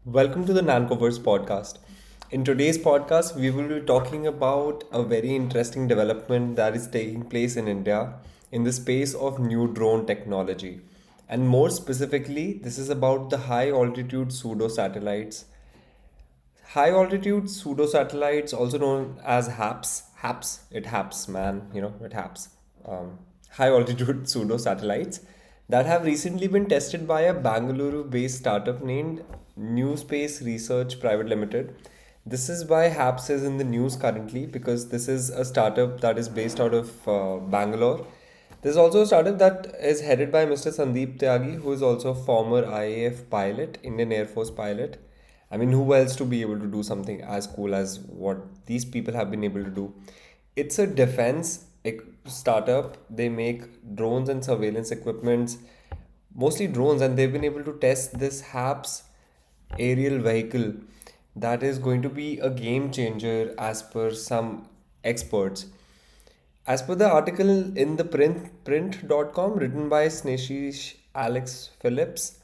Welcome to the NancoVerse podcast. In today's podcast, we will be talking about a very interesting development that is taking place in India in the space of new drone technology. And more specifically, this is about the high altitude pseudo satellites. High altitude pseudo satellites, also known as HAPS, it HAPS, man, it HAPS. High altitude pseudo satellites that have recently been tested by a Bangalore based startup named New Space Research Private Limited. This is why HAPS is in the news currently because this is a startup that is based out of Bangalore. There's also a startup that is headed by Mr. Sandeep Tyagi, who is also a former IAF pilot, Indian Air Force pilot. I mean, who else to be able to do something as cool as what these people have been able to do? It's a defense startup. They make drones and surveillance equipments, mostly drones, and they've been able to test this HAPS aerial vehicle that is going to be a game changer as per some experts. As per the article in the print.com written by Sneshish Alex Phillips,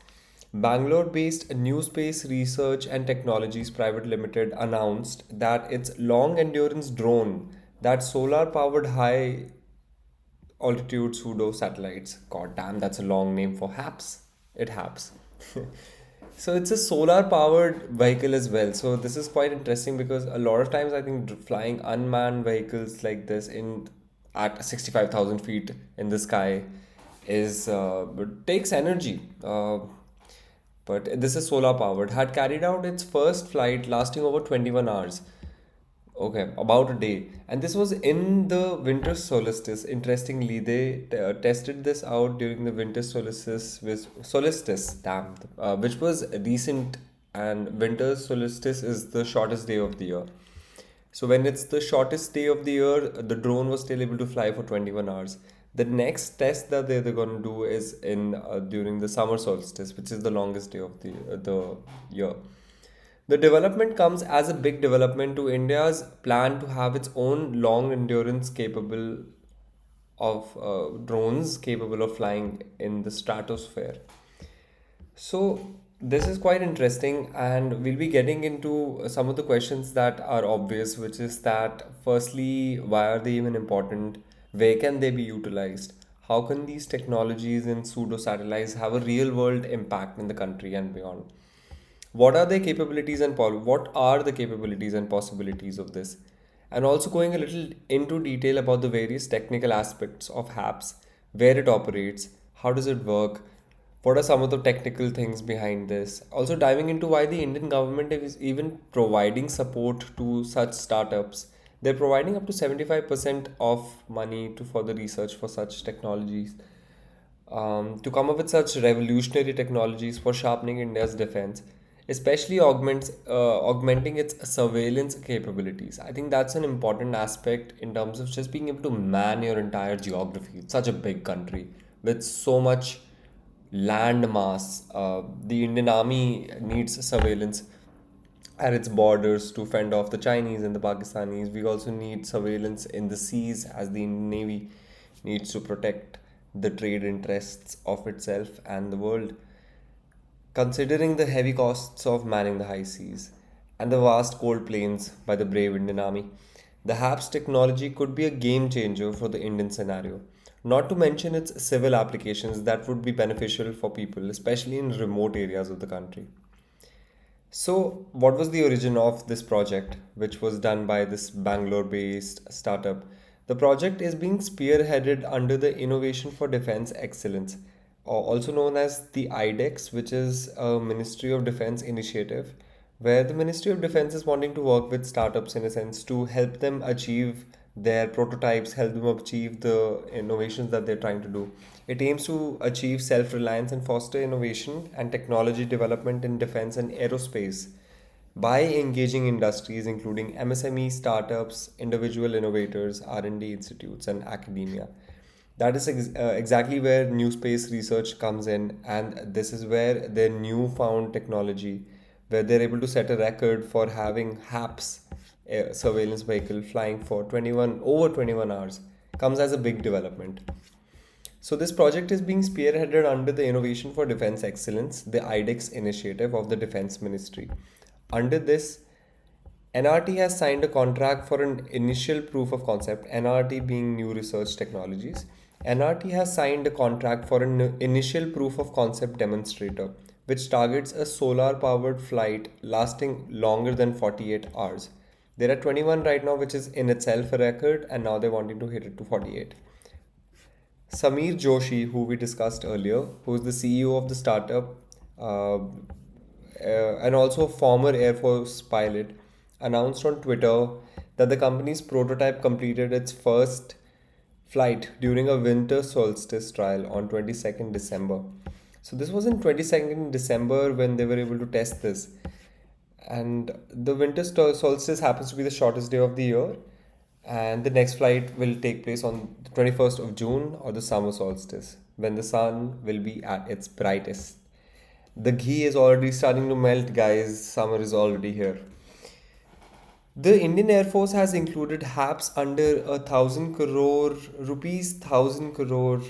Bangalore based New Space Research and Technologies Private Limited announced that its long endurance drone, that solar powered high altitude pseudo satellites, god damn, that's a long name for HAPS. It HAPS. So it's a solar powered vehicle as well. So this is quite interesting because a lot of times I think flying unmanned vehicles like this in at 65,000 feet in the sky is it takes energy. But this is solar powered. Had carried out its first flight lasting over 21 hours. Okay, about a day. And this was in the winter solstice. Interestingly, they tested this out during the winter which was recent. And winter solstice is the shortest day of the year. So when it's the shortest day of the year, the drone was still able to fly for 21 hours. The next test that they're going to do is in during the summer solstice, which is the longest day of the year. The development comes as a big development to India's plan to have its own long endurance capable of drones capable of flying in the stratosphere. So this is quite interesting, and we'll be getting into some of the questions that are obvious, which is that firstly, why are they even important? Where can they be utilized? How can these technologies in pseudo satellites have a real world impact in the country and beyond? What are the capabilities and possibilities of this? And also going a little into detail about the various technical aspects of HAPS, where it operates, how does it work, what are some of the technical things behind this? Also diving into why the Indian government is even providing support to such startups. They're providing up to 75% of money for the research for such technologies, to come up with such revolutionary technologies for sharpening India's defense, especially augmenting its surveillance capabilities. I think that's an important aspect in terms of just being able to man your entire geography. It's such a big country with so much land mass. The Indian Army needs surveillance at its borders to fend off the Chinese and the Pakistanis. We also need surveillance in the seas as the Indian Navy needs to protect the trade interests of itself and the world. Considering the heavy costs of manning the high seas and the vast cold plains by the brave Indian Army, the HAPS technology could be a game changer for the Indian scenario. Not to mention its civil applications that would be beneficial for people, especially in remote areas of the country. So, what was the origin of this project, which was done by this Bangalore based startup? The project is being spearheaded under the Innovation for Defense Excellence, also known as the IDEX, which is a Ministry of Defense initiative, where the Ministry of Defense is wanting to work with startups in a sense to help them achieve their prototypes, help them achieve the innovations that they're trying to do. It aims to achieve self reliance and foster innovation and technology development in defense and aerospace by engaging industries including MSME startups, individual innovators, R&D institutes, and academia. That is exactly where new space research comes in, and this is where their newfound technology, where they're able to set a record for having HAPS, a surveillance vehicle, flying for 21 hours, comes as a big development. So this project is being spearheaded under the Innovation for Defense Excellence, the IDEX initiative of the Defense Ministry. Under this, NRT has signed a contract for an initial proof of concept, NRT being New Research Technologies. NRT has signed a contract for an initial proof of concept demonstrator, which targets a solar powered flight lasting longer than 48 hours. There are 21 right now, which is in itself a record, and now they're wanting to hit it to 48. Sameer Joshi, who we discussed earlier, who is the CEO of the startup and also a former Air Force pilot, announced on Twitter that the company's prototype completed its first flight during a winter solstice trial on 22nd December. So this was in 22nd December when they were able to test this. And the winter solstice happens to be the shortest day of the year, and the next flight will take place on the 21st of June, or the summer solstice, when the sun will be at its brightest. The ghee is already starting to melt, guys. Summer is already here. The Indian Air Force has included HAPS under a 1,000 crore rupees, 1,000 crore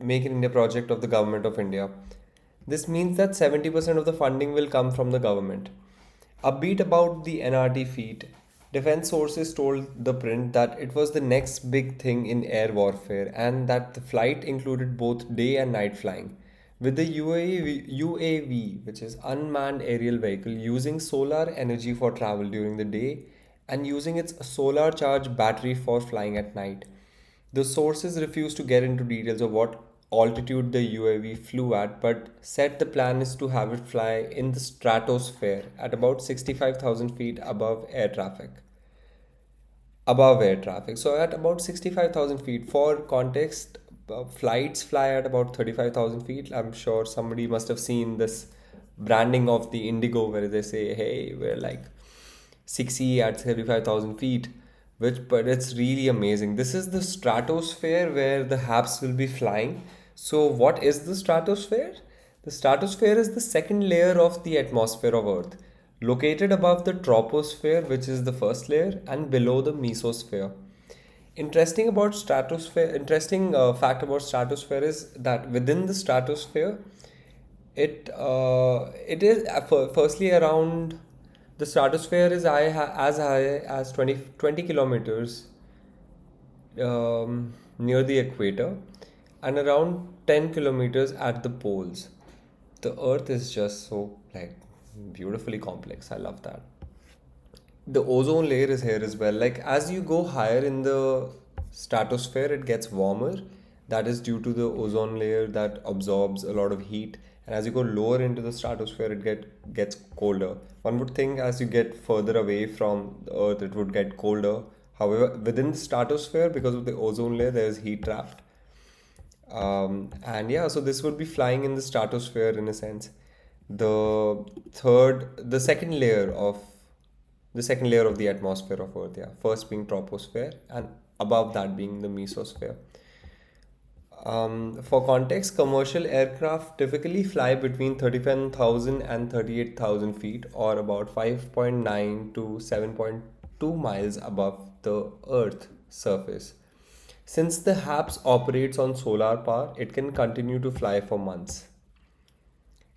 Make in India project of the government of India. This means that 70% of the funding will come from the government. Upbeat about the NRT feat, defense sources told the print that it was the next big thing in air warfare and that the flight included both day and night flying. With the UAV, which is unmanned aerial vehicle, using solar energy for travel during the day and using its solar charged battery for flying at night. The sources refuse to get into details of what altitude the UAV flew at, but said the plan is to have it fly in the stratosphere at about 65,000 feet above air traffic. Above air traffic. So at about 65,000 feet. For context, flights fly at about 35,000 feet. I'm sure somebody must have seen this branding of the Indigo where they say, hey, we're like 6E at 35,000 feet, but it's really amazing. This is the stratosphere where the HAPS will be flying. So what is the stratosphere? The stratosphere is the second layer of the atmosphere of Earth, located above the troposphere, which is the first layer, and below the mesosphere. Interesting fact about stratosphere is that within the stratosphere, it is firstly around the stratosphere is as high as 20 kilometers near the equator and around 10 kilometers at the poles. The Earth is just so like beautifully complex. I love that. The ozone layer is here as well. Like as you go higher in the stratosphere, it gets warmer. That is due to the ozone layer that absorbs a lot of heat. And as you go lower into the stratosphere, gets colder. One would think as you get further away from the Earth, it would get colder. However, within the stratosphere, because of the ozone layer, there is heat trapped. And yeah, so this would be flying in the stratosphere in a sense. The the second layer of the atmosphere of Earth, yeah. First being troposphere, and above that being the mesosphere. For context, commercial aircraft typically fly between 35,000 and 38,000 feet, or about 5.9 to 7.2 miles above the Earth surface. Since the HAPS operates on solar power, it can continue to fly for months.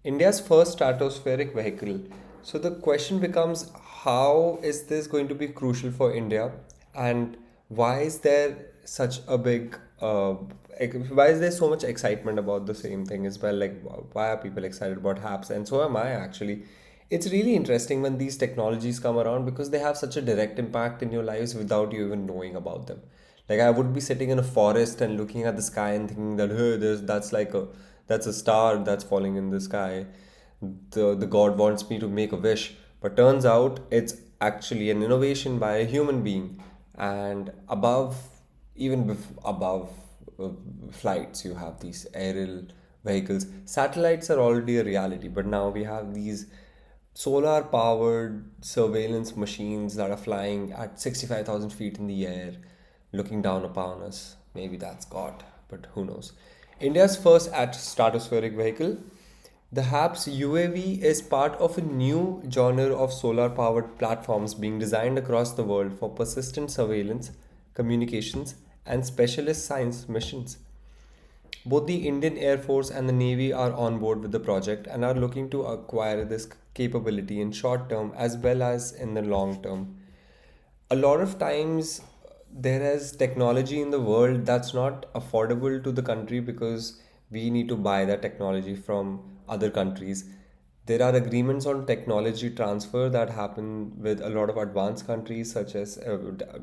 India's first stratospheric vehicle. So the question becomes, how is this going to be crucial for India, and why is there such a big why is there so much excitement about the same thing as well? Like, why are people excited about HAPS? And so am I actually. It's really interesting when these technologies come around because they have such a direct impact in your lives without you even knowing about them. Like I would be sitting in a forest and looking at the sky and thinking that, hey, that's a star that's falling in the sky. The god wants me to make a wish, but turns out it's actually an innovation by a human being. And above flights, you have these aerial vehicles. Satellites are already a reality, but now we have these solar powered surveillance machines that are flying at 65,000 feet in the air, looking down upon us. Maybe that's God, but who knows. India's first stratospheric vehicle, the HAPS UAV, is part of a new genre of solar powered platforms being designed across the world for persistent surveillance, communications, and specialist science missions. Both the Indian Air Force and the Navy are on board with the project and are looking to acquire this capability in short term as well as in the long term. A lot of times there is technology in the world that's not affordable to the country because we need to buy that technology from other countries. There are agreements on technology transfer that happen with a lot of advanced countries, such as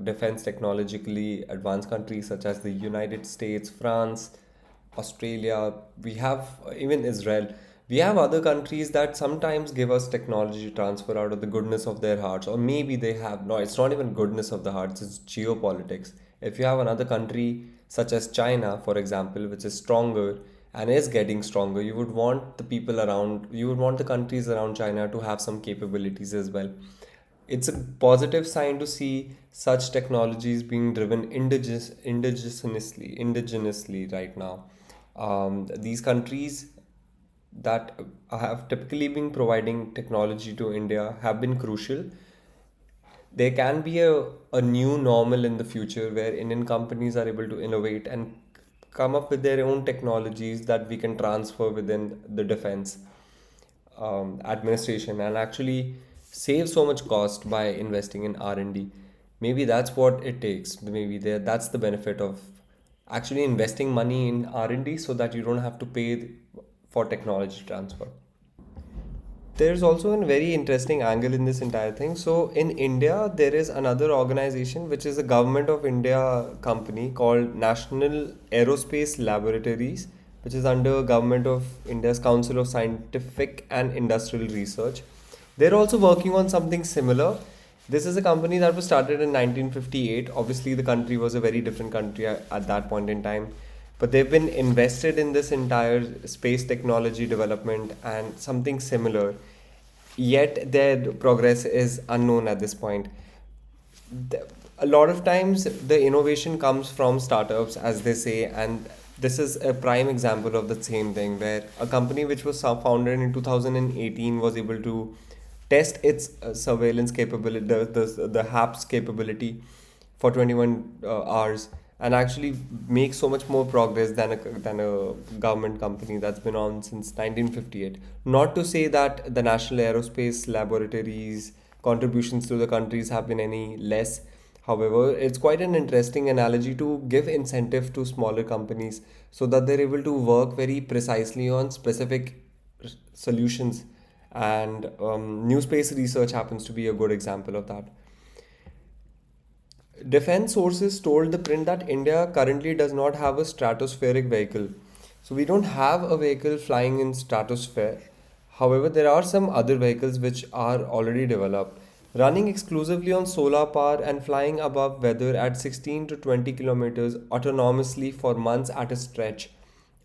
defense technologically advanced countries such as the United States, France, Australia. We have even Israel. We have other countries that sometimes give us technology transfer out of the goodness of their hearts, or maybe they have no, it's not even goodness of the hearts, it's geopolitics. If you have another country such as China, for example, which is stronger and is getting stronger, you would want the people around, you would want the countries around China to have some capabilities as well. It's a positive sign to see such technologies being driven indigenously right now. These countries that have typically been providing technology to India have been crucial. There can be a new normal in the future where Indian companies are able to innovate and come up with their own technologies that we can transfer within the defense administration and actually save so much cost by investing in R&D. Maybe that's what it takes. Maybe that's the benefit of actually investing money in R&D so that you don't have to pay for technology transfer. There's also a very interesting angle in this entire thing. So in India, there is another organization which is a government of India company called National Aerospace Laboratories, which is under government of India's Council of Scientific and Industrial Research. They're also working on something similar. This is a company that was started in 1958. Obviously, the country was a very different country at that point in time, but they've been invested in this entire space technology development and something similar, yet their progress is unknown at this point. A lot of times the innovation comes from startups, as they say, and this is a prime example of the same thing where a company which was founded in 2018 was able to test its surveillance capability, the HAPS capability for 21 hours, and actually make so much more progress than a government company that's been on since 1958. Not to say that the National Aerospace Laboratories contributions to the countries have been any less. However, it's quite an interesting analogy to give incentive to smaller companies so that they're able to work very precisely on specific solutions. And new space research happens to be a good example of that. Defense sources told the print that India currently does not have a stratospheric vehicle. So we don't have a vehicle flying in stratosphere. However, there are some other vehicles which are already developed, running exclusively on solar power and flying above weather at 16 to 20 kilometers autonomously for months at a stretch.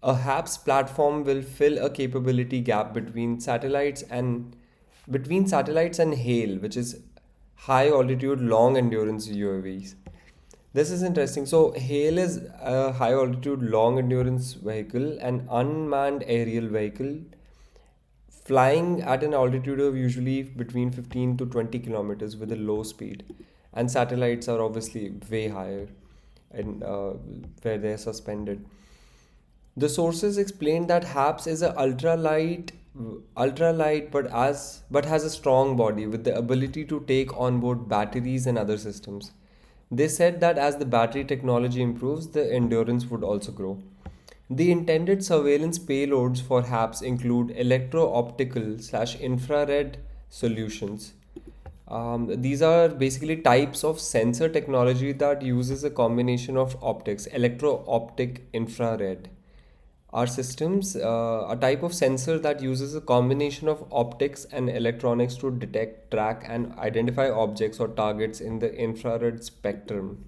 A HAPS platform will fill a capability gap between satellites and HALE, which is high altitude long endurance UAVs. This is interesting. So HALE is a high altitude long endurance vehicle, an unmanned aerial vehicle flying at an altitude of usually between 15 to 20 kilometers with a low speed. And satellites are obviously way higher and where they're suspended. The sources explained that HAPS is a ultralight but has a strong body with the ability to take on board batteries and other systems. They said that as the battery technology improves, the endurance would also grow. The intended surveillance payloads for HAPS include electro-optical slash infrared solutions. These are basically types of sensor technology that uses a combination of optics, electro-optic infrared are systems, a type of sensor that uses a combination of optics and electronics to detect, track, and identify objects or targets in the infrared spectrum.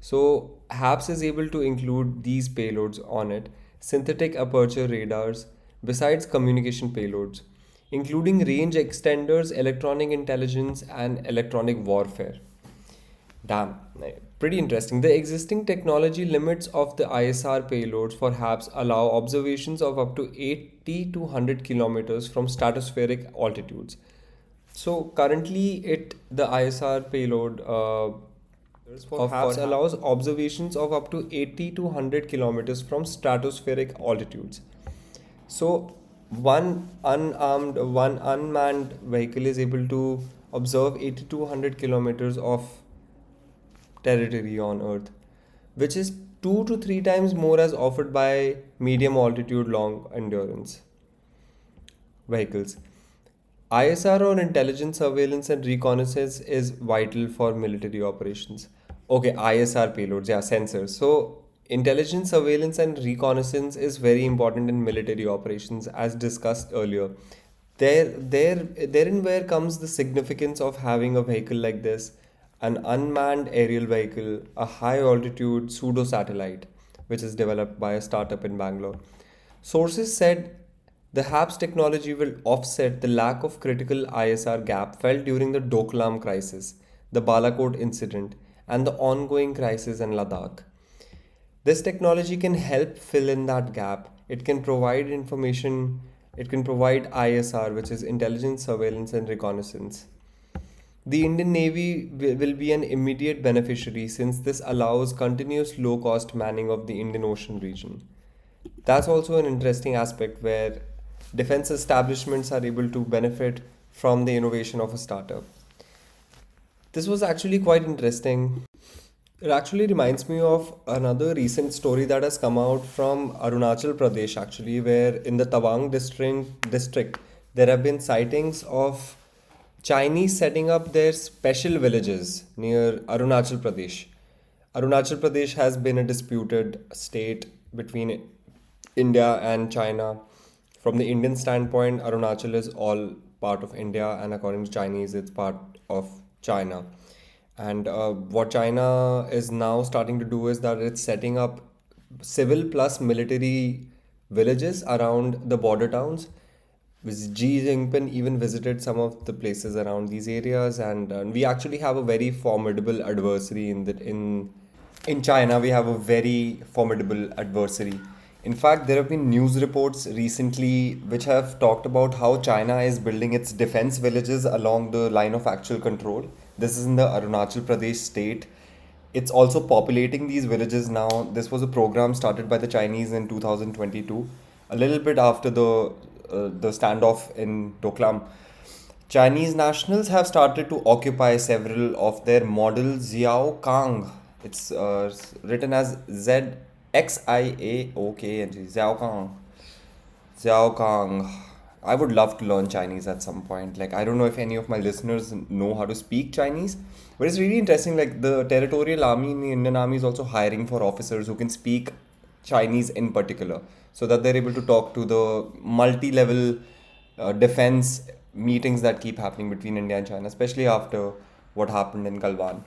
So, HAPS is able to include these payloads on it, synthetic aperture radars, besides communication payloads, including range extenders, electronic intelligence, and electronic warfare. Damn, pretty interesting. The existing technology limits of the ISR payloads for HAPS allow observations of up to 80 to 100 kilometers from stratospheric altitudes. So currently, the ISR payload of HAPS allows observations of up to 80 to 100 kilometers from stratospheric altitudes. So, one unmanned vehicle is able to observe 80 to 100 kilometers of territory on Earth, which is 2 to 3 times more as offered by medium altitude long endurance vehicles. ISR or intelligence surveillance and reconnaissance is vital for military operations. Okay, ISR payloads, yeah, sensors. So, intelligence surveillance and reconnaissance is very important in military operations, as discussed earlier. Therein where comes the significance of having a vehicle like this, an unmanned aerial vehicle, a high altitude pseudo satellite, which is developed by a startup in Bangalore. Sources said the HAPS technology will offset the lack of critical ISR gap felt during the Doklam crisis, the Balakot incident, and the ongoing crisis in Ladakh. This technology can help fill in that gap. It can provide information, it can provide ISR, which is intelligence, surveillance, and reconnaissance. The Indian Navy will be an immediate beneficiary since this allows continuous low cost manning of the Indian Ocean region. That's also an interesting aspect where defense establishments are able to benefit from the innovation of a startup. This was actually quite interesting. It actually reminds me of another recent story that has come out from Arunachal Pradesh, actually, where in the district there have been sightings of Chinese setting up their special villages near Arunachal Pradesh. Arunachal Pradesh has been a disputed state between India and China. From the Indian standpoint, Arunachal is all part of India, and according to Chinese, it's part of China. And what China is now starting to do is that it's setting up civil plus military villages around the border towns. Xi Jinping even visited some of the places around these areas, and we actually have a very formidable adversary in China. We have a very formidable adversary. In fact, there have been news reports recently which have talked about how China is building its defense villages along the line of actual control. This is in the Arunachal Pradesh state. It's also populating these villages now. This was a program started by the Chinese in 2022, a little bit after the standoff in Doklam. Chinese nationals have started to occupy several of their model xiaokang. It's written as Xiaokang. Xiaokang. I would love to learn Chinese at some point. Like, I don't know if any of my listeners know how to speak Chinese, but it's really interesting. Like, the territorial army in the Indian army is also hiring for officers who can speak Chinese in particular, so that they're able to talk to the multi level defense meetings that keep happening between India and China, especially after what happened in Galwan.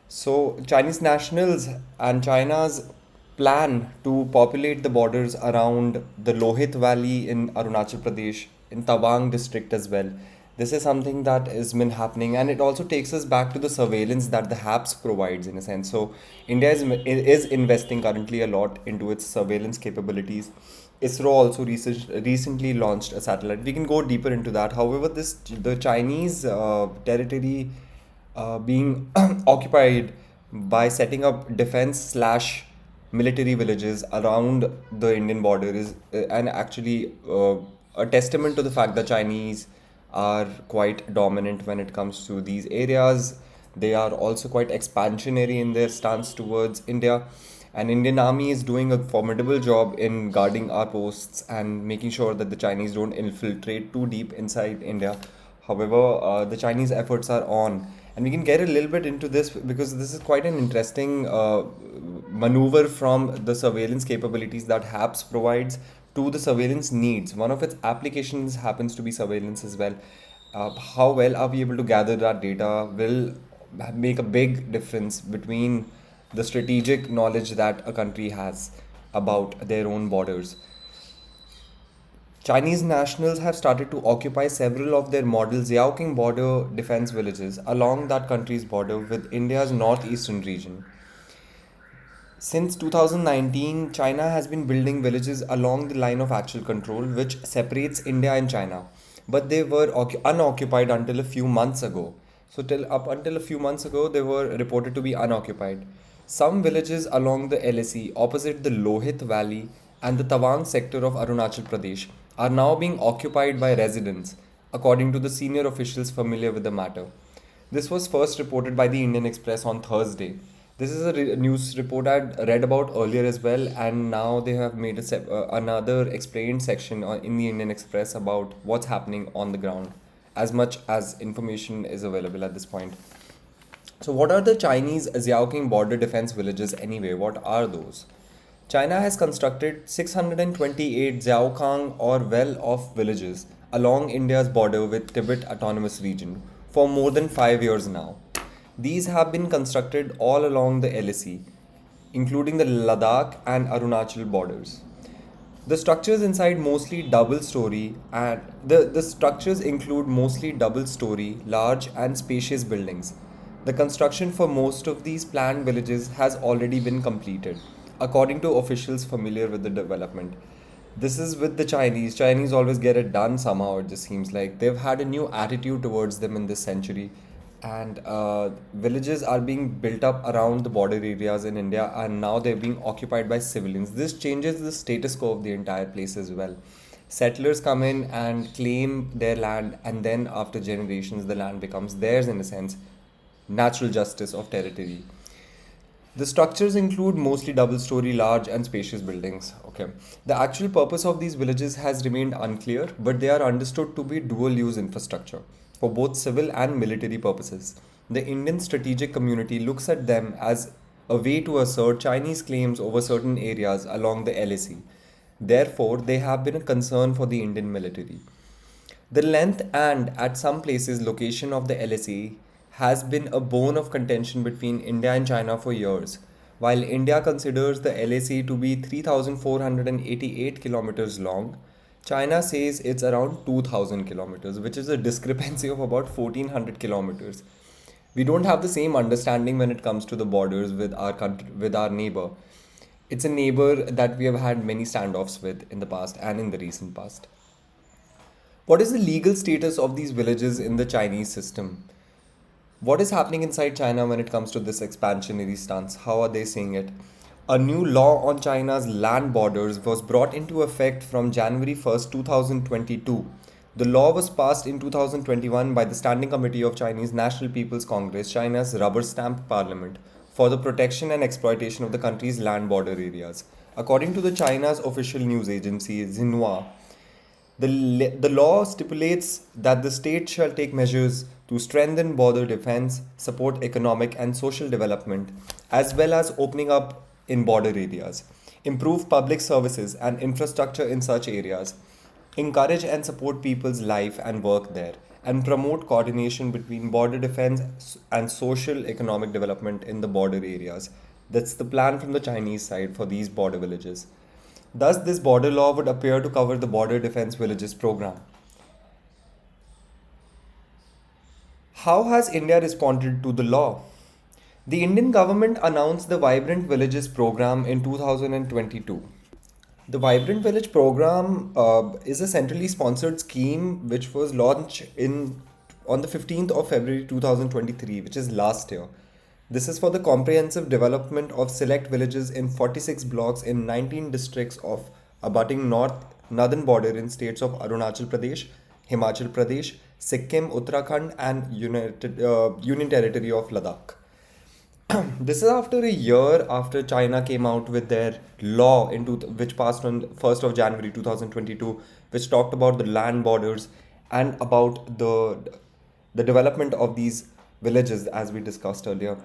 So, Chinese nationals and China's plan to populate the borders around the Lohit Valley in Arunachal Pradesh, in Tawang district as well. This is something that has been happening, and it also takes us back to the surveillance that the HAPS provides in a sense. So, India is investing currently a lot into its surveillance capabilities. ISRO also recently launched a satellite. We can go deeper into that. However, the Chinese territory being occupied by setting up defense slash military villages around the Indian border is and actually a testament to the fact that Chinese are quite dominant when it comes to these areas. They are also quite expansionary in their stance towards India. And Indian army is doing a formidable job in guarding our posts and making sure that the Chinese don't infiltrate too deep inside India. However, the Chinese efforts are on, and we can get a little bit into this because this is quite an interesting maneuver from the surveillance capabilities that HAPS provides to the surveillance needs. One of its applications happens to be surveillance as well. How well are we able to gather that data will make a big difference between the strategic knowledge that a country has about their own borders. Chinese nationals have started to occupy several of their model xiaokang border defense villages along that country's border with India's northeastern region. Since 2019, China has been building villages along the line of actual control, which separates India and China. But they were unoccupied until a few months ago. So till up until a few months ago, they were reported to be unoccupied. Some villages along the LSE opposite the Lohit Valley and the Tawang sector of Arunachal Pradesh are now being occupied by residents, according to the senior officials familiar with the matter. This was first reported by the Indian Express on Thursday. This is a news report I'd read about earlier as well, and now they have made another explained section in the Indian Express about what's happening on the ground, as much as information is available at this point. So, what are the Chinese xiaokang border defense villages anyway? What are those? China has constructed 628 xiaokang or well-off villages along India's border with Tibet Autonomous Region for more than 5 years now. These have been constructed all along the LSE, including the Ladakh and Arunachal borders. The structures inside mostly double story and the structures include mostly double story, large and spacious buildings. The construction for most of these planned villages has already been completed, according to officials familiar with the development. This is with the Chinese. Chinese always get it done somehow, it just seems like. They've had a new attitude towards them in this century. And villages are being built up around the border areas in India, and now they're being occupied by civilians. This changes the status quo of the entire place as well. Settlers come in and claim their land, and then after generations, the land becomes theirs in a sense. Natural justice of territory. The structures include mostly double story, large and spacious buildings. Okay. The actual purpose of these villages has remained unclear, but they are understood to be dual use infrastructure for both civil and military purposes. The Indian strategic community looks at them as a way to assert Chinese claims over certain areas along the LAC. Therefore, they have been a concern for the Indian military. The length and, at some places, location of the LSE has been a bone of contention between India and China for years. While India considers the LAC to be 3,488 kilometers long, China says it's around 2,000 kilometers, which is a discrepancy of about 1,400 kilometers. We don't have the same understanding when it comes to the borders with our country, with our neighbor. It's a neighbor that we have had many standoffs with in the past and in the recent past. What is the legal status of these villages in the Chinese system? What is happening inside China when it comes to this expansionary stance? How are they seeing it? A new law on China's land borders was brought into effect from January 1st, 2022. The law was passed in 2021 by the Standing Committee of Chinese National People's Congress, China's rubber stamp parliament, for the protection and exploitation of the country's land border areas. According to the China's official news agency, Xinhua, the law stipulates that the state shall take measures to strengthen border defense, support economic and social development, as well as opening up in border areas, improve public services and infrastructure in such areas, encourage and support people's life and work there, and promote coordination between border defense and social economic development in the border areas. That's the plan from the Chinese side for these border villages. Thus, this border law would appear to cover the Border Defense Villages program. How has India responded to the law? The Indian government announced the Vibrant Villages program in 2022. The Vibrant Village program is a centrally sponsored scheme which was launched on the 15th of February 2023, which is last year. This is for the comprehensive development of select villages in 46 blocks in 19 districts of abutting northern border in states of Arunachal Pradesh, Himachal Pradesh, Sikkim, Uttarakhand, and Union Territory of Ladakh. This is after a year after China came out with their law which passed on 1st of January 2022, which talked about the land borders and about the development of these villages, as we discussed earlier.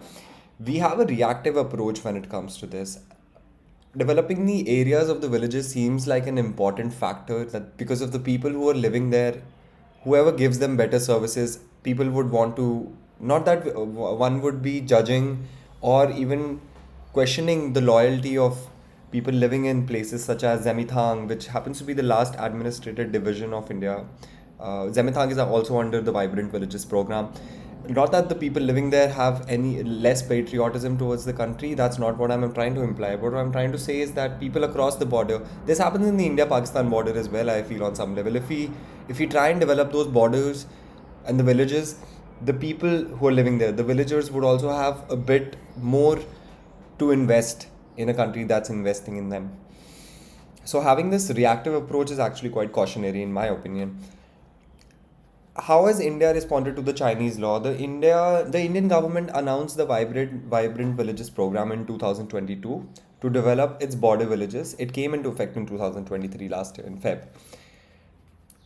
We have a reactive approach when it comes to this. Developing the areas of the villages seems like an important factor, that because of the people who are living there, whoever gives them better services, people would want to, not that one would be judging or even questioning the loyalty of people living in places such as Zemithang, which happens to be the last administrative division of India. Zemithang is also under the Vibrant Villages program. Not that the people living there have any less patriotism towards the country, that's not what I'm trying to imply. What I'm trying to say is that people across the border, this happens in the India-Pakistan border as well, I feel, on some level. If we try and develop those borders and the villages, the people who are living there, the villagers, would also have a bit more to invest in a country that's investing in them. So having this reactive approach is actually quite cautionary, in my opinion. How has India responded to the Chinese law? The Indian government announced the Vibrant Villages program in 2022 to develop its border villages. It came into effect in 2023 last year in Feb,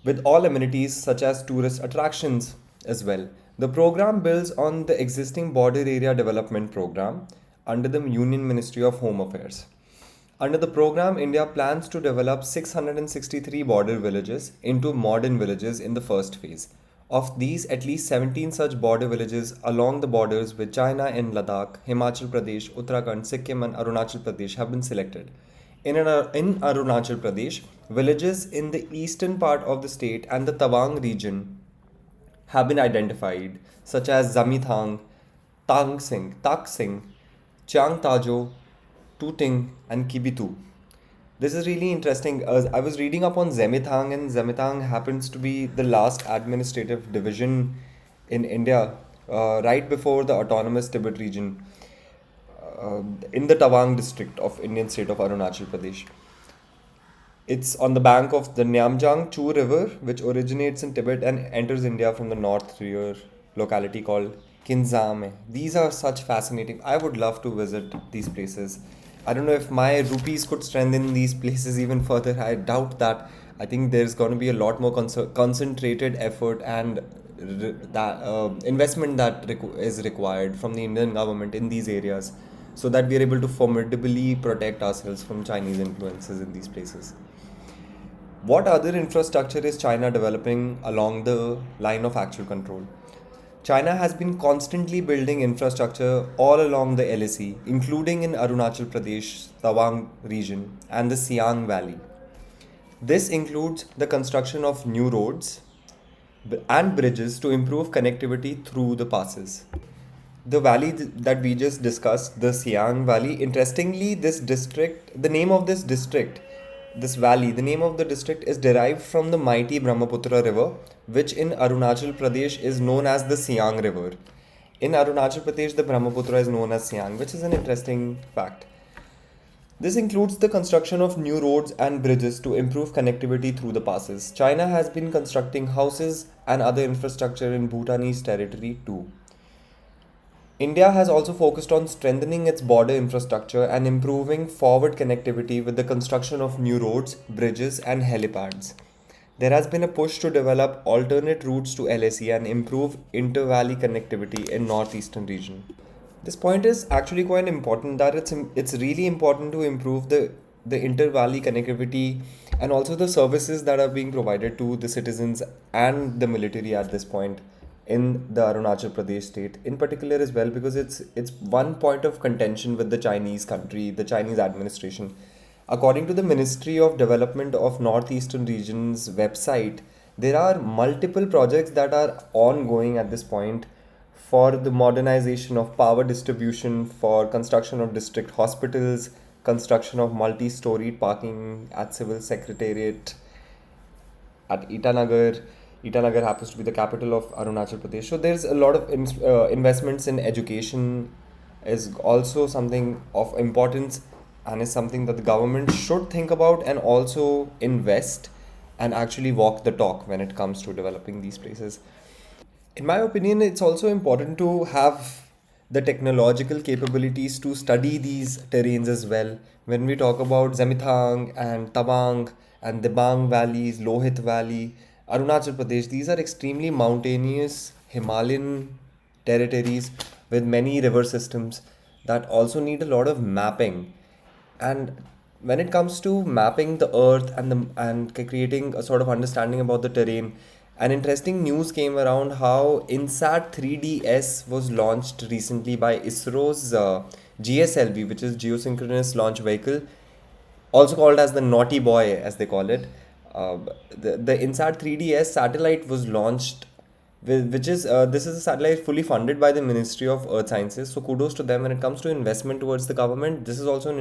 with all amenities such as tourist attractions as well. The program builds on the existing border area development program under the Union Ministry of Home Affairs. Under the program, India plans to develop 663 border villages into modern villages in the first phase. Of these, at least 17 such border villages along the borders with China in Ladakh, Himachal Pradesh, Uttarakhand, Sikkim, and Arunachal Pradesh have been selected. In Arunachal Pradesh, villages in the eastern part of the state and the Tawang region have been identified, such as Zamithang, Tak Singh, Chiang Tajo, Tuting, and Kibitu. This is really interesting. I was reading up on Zamithang, and Zamithang happens to be the last administrative division in India, right before the autonomous Tibet region, in the Tawang district of Indian state of Arunachal Pradesh. It's on the bank of the Nyamjang Chu River, which originates in Tibet and enters India from the north through a locality called Kinzame. These are such fascinating. I would love to visit these places. I don't know if my rupees could strengthen these places even further. I doubt that. I think there's going to be a lot more concentrated effort and investment that is required from the Indian government in these areas, so that we are able to formidably protect ourselves from Chinese influences in these places. What other infrastructure is China developing along the line of actual control? China has been constantly building infrastructure all along the LAC, including in Arunachal Pradesh, Tawang region, and the Siang Valley. This includes the construction of new roads and bridges to improve connectivity through the passes. The valley that we just discussed, the Siang Valley, interestingly, this valley, the name of the district is derived from the mighty Brahmaputra river, which in Arunachal Pradesh is known as the Siang River. In Arunachal Pradesh, the Brahmaputra is known as Siang, which is an interesting fact. This includes the construction of new roads and bridges to improve connectivity through the passes. China has been constructing houses and other infrastructure in Bhutanese territory too. India has also focused on strengthening its border infrastructure and improving forward connectivity with the construction of new roads, bridges, and helipads. There has been a push to develop alternate routes to LAC and improve inter-valley connectivity in northeastern region. This point is actually quite important, that it's really important to improve the inter-valley connectivity and also the services that are being provided to the citizens and the military at this point in the Arunachal Pradesh state in particular as well, because it's one point of contention with the Chinese country, the Chinese administration. According to the Ministry of Development of Northeastern Region's website, there are multiple projects that are ongoing at this point for the modernization of power distribution, for construction of district hospitals, construction of multi-storied parking at Civil Secretariat at Itanagar. Itanagar happens to be the capital of Arunachal Pradesh. So there's a lot of investments in education is also something of importance, and is something that the government should think about and also invest and actually walk the talk when it comes to developing these places. In my opinion, it's also important to have the technological capabilities to study these terrains as well. When we talk about Zamithang and Tabang and Debang valleys, Lohit Valley, Arunachal Pradesh, these are extremely mountainous Himalayan territories with many river systems that also need a lot of mapping. And when it comes to mapping the earth and creating a sort of understanding about the terrain, an interesting news came around how INSAT 3DS was launched recently by ISRO's GSLV, which is Geosynchronous Launch Vehicle, also called as the Naughty Boy, as they call it. The INSAT 3DS satellite was launched, which is this is a satellite fully funded by the Ministry of Earth Sciences. So kudos to them when it comes to investment towards the government. This is also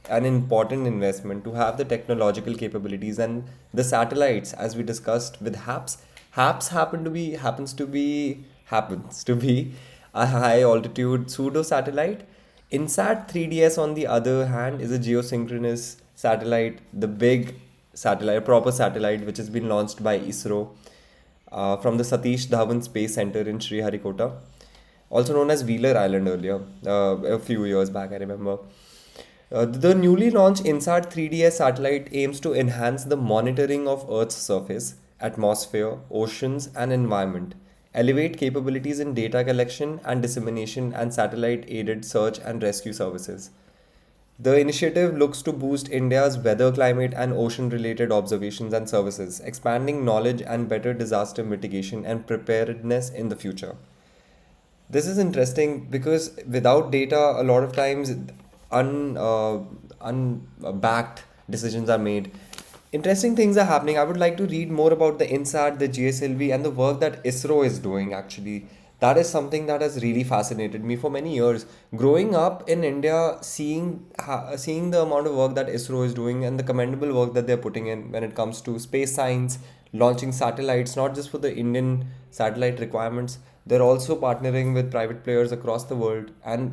an important investment to have the technological capabilities and the satellites, as we discussed with HAPS. HAPS happens to be happens to be a high altitude pseudo satellite. INSAT 3DS, on the other hand, is a geosynchronous satellite, the big satellite, proper satellite, which has been launched by ISRO from the Satish Dhawan Space Center in Sriharikota, also known as Wheeler Island earlier, a few years back, I remember. The newly launched INSAT 3DS satellite aims to enhance the monitoring of Earth's surface, atmosphere, oceans, and environment, elevate capabilities in data collection and dissemination, and satellite aided search and rescue services. The initiative looks to boost India's weather, climate, and ocean related observations and services, expanding knowledge and better disaster mitigation and preparedness in the future. This is interesting because without data, a lot of times unbacked decisions are made. Interesting things are happening. I would like to read more about the INSAT, the GSLV, and the work that ISRO is doing actually. That is something that has really fascinated me for many years. Growing up in India, seeing the amount of work that ISRO is doing and the commendable work that they're putting in when it comes to space science, launching satellites, not just for the Indian satellite requirements, they're also partnering with private players across the world and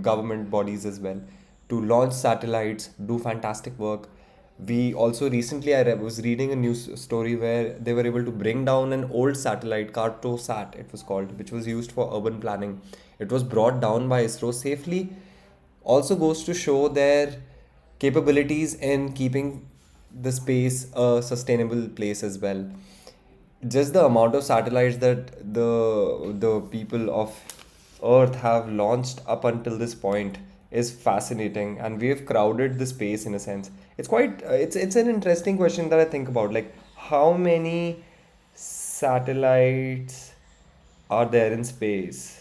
government bodies as well to launch satellites, do fantastic work. We also recently was reading a news story where they were able to bring down an old satellite, Cartosat it was called, which was used for urban planning. It was brought down by ISRO safely. Also goes to show their capabilities in keeping the space a sustainable place as well. Just the amount of satellites that the people of Earth have launched up until this point is fascinating, and we have crowded the space in a sense. It's quite it's an interesting question that I think about, like how many satellites are there in space?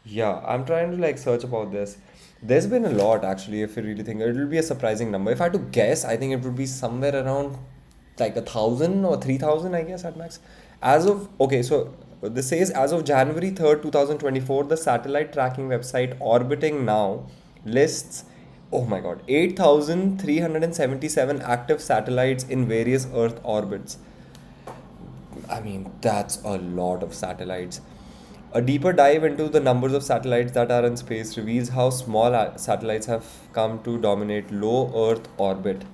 Yeah, I'm trying to like search about this. There's been a lot actually, if you really think it will be a surprising number. If I had to guess, I think it would be somewhere around like 1,000 or 3,000, I guess, at max. As of okay, so this says as of January 3rd, 2024, the satellite tracking website Orbiting Now lists, oh my god, 8,377 active satellites in various Earth orbits. I mean, that's a lot of satellites. A deeper dive into the numbers of satellites that are in space reveals how small satellites have come to dominate low Earth orbit.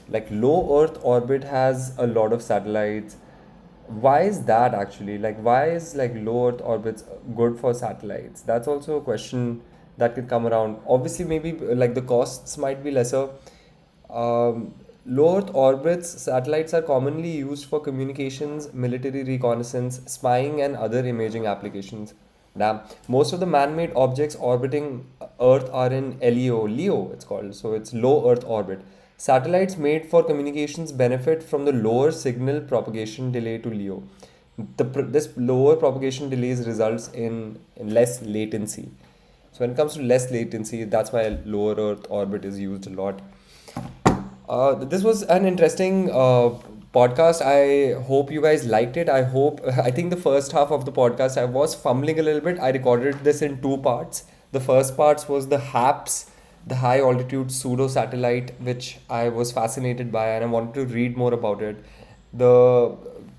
Like, low Earth orbit has a lot of satellites. Why is that actually? Like, why is like low Earth orbits good for satellites? That's also a question that could come around. Obviously, maybe like the costs might be lesser. Low Earth orbits, satellites are commonly used for communications, military reconnaissance, spying, and other imaging applications. Now, most of the man-made objects orbiting Earth are in LEO, it's called. So it's low Earth orbit. Satellites made for communications benefit from the lower signal propagation delay to LEO. This lower propagation delays results in less latency. So when it comes to less latency, that's why lower Earth orbit is used a lot. This was an interesting podcast. I hope you guys liked it. I think the first half of the podcast, I was fumbling a little bit. I recorded this in two parts. The first part was the HAPS, the high altitude pseudo satellite, which I was fascinated by and I wanted to read more about it. The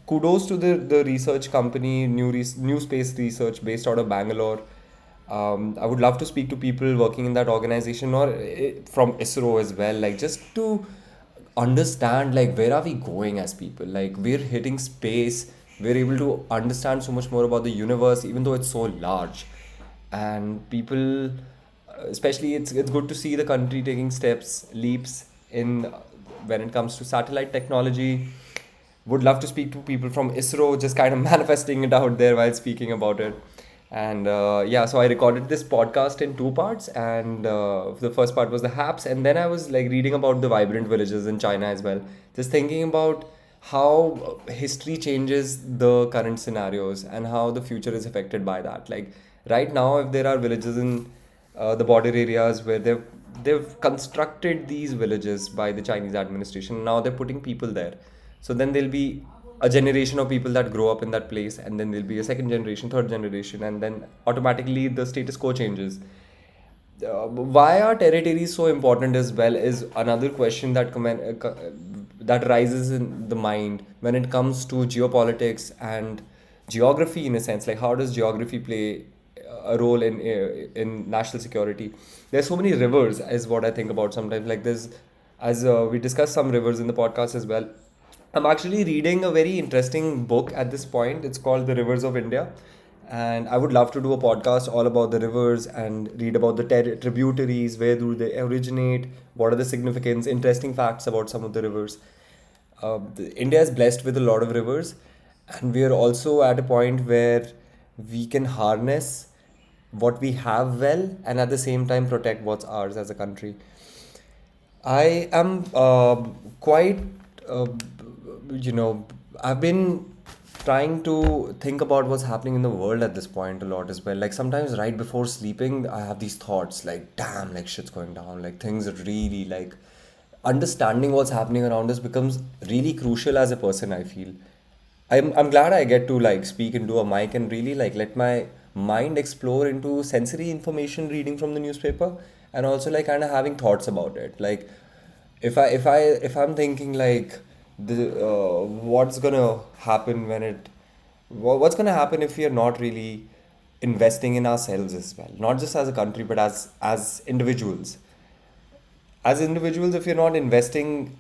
kudos to the research company, New Space Research, based out of Bangalore. I would love to speak to people working in that organization or from ISRO as well, like just to understand like where are we going as people. Like we're hitting space, we're able to understand so much more about the universe, even though it's so large. And people, especially, it's good to see the country taking leaps in when it comes to satellite technology. Would love to speak to people from ISRO, just kind of manifesting it out there while speaking about it. And yeah, so I recorded this podcast in two parts, and the first part was the HAPS, and then I was like reading about the vibrant villages in China as well. Just thinking about how history changes the current scenarios and how the future is affected by that. Like right now, if there are villages in the border areas where they've constructed these villages by the Chinese administration, now they're putting people there. So then there'll be a generation of people that grow up in that place, and then there'll be a second generation, third generation, and then automatically the status quo changes. Why are territories so important as well is another question that rises in the mind when it comes to geopolitics and geography in a sense. Like, how does geography play a role in national security? There's so many rivers, is what I think about sometimes. Like, there's, as we discussed some rivers in the podcast as well. I'm actually reading a very interesting book at this point. It's called The Rivers of India. And I would love to do a podcast all about the rivers and read about the tributaries, where do they originate, what are the significance, interesting facts about some of the rivers. India is blessed with a lot of rivers, and we are also at a point where we can harness what we have well and at the same time protect what's ours as a country. I am quite, uh, you know, I've been trying to think about what's happening in the world at this point a lot as well. Like sometimes right before sleeping, I have these thoughts like, damn, like shit's going down. Like things are really like understanding what's happening around us becomes really crucial as a person, I feel. I'm glad I get to like speak into a mic and really like let my mind explore into sensory information reading from the newspaper, and also like kind of having thoughts about it. Like if I'm thinking like the what's gonna happen when what's gonna happen if we are not really investing in ourselves as well, not just as a country but as individuals. As individuals, if you're not investing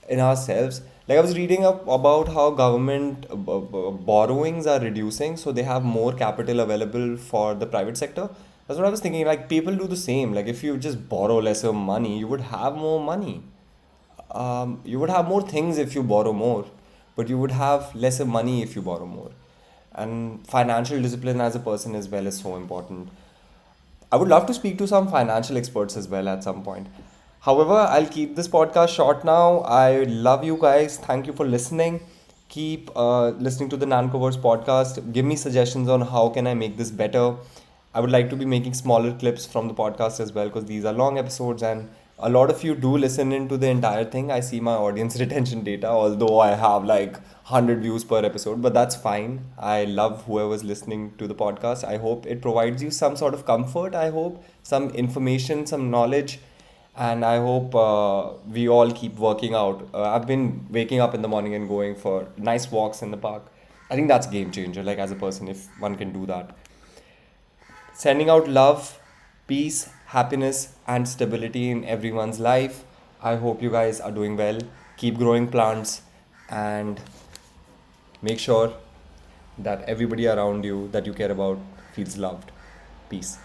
in ourselves, like I was reading up about how government borrowings are reducing, so they have more capital available for the private sector. That's what I was thinking. Like people do the same. Like if you just borrow lesser money, you would have more money. You would have more things if you borrow more, but you would have lesser money if you borrow more. And financial discipline as a person as well is so important. I would love to speak to some financial experts as well at some point. However, I'll keep this podcast short now. I love you guys. Thank you for listening. Keep listening to the NancoVerse podcast. Give me suggestions on how can I make this better. I would like to be making smaller clips from the podcast as well because these are long episodes and a lot of you do listen into the entire thing. I see my audience retention data, although I have like 100 views per episode, but that's fine. I love whoever's listening to the podcast. I hope it provides you some sort of comfort. I hope some information, some knowledge, and I hope we all keep working out. I've been waking up in the morning and going for nice walks in the park. I think that's game changer, like as a person, if one can do that. Sending out love, peace, happiness, and stability in everyone's life. I hope you guys are doing well. Keep growing plants and make sure that everybody around you that you care about feels loved. Peace.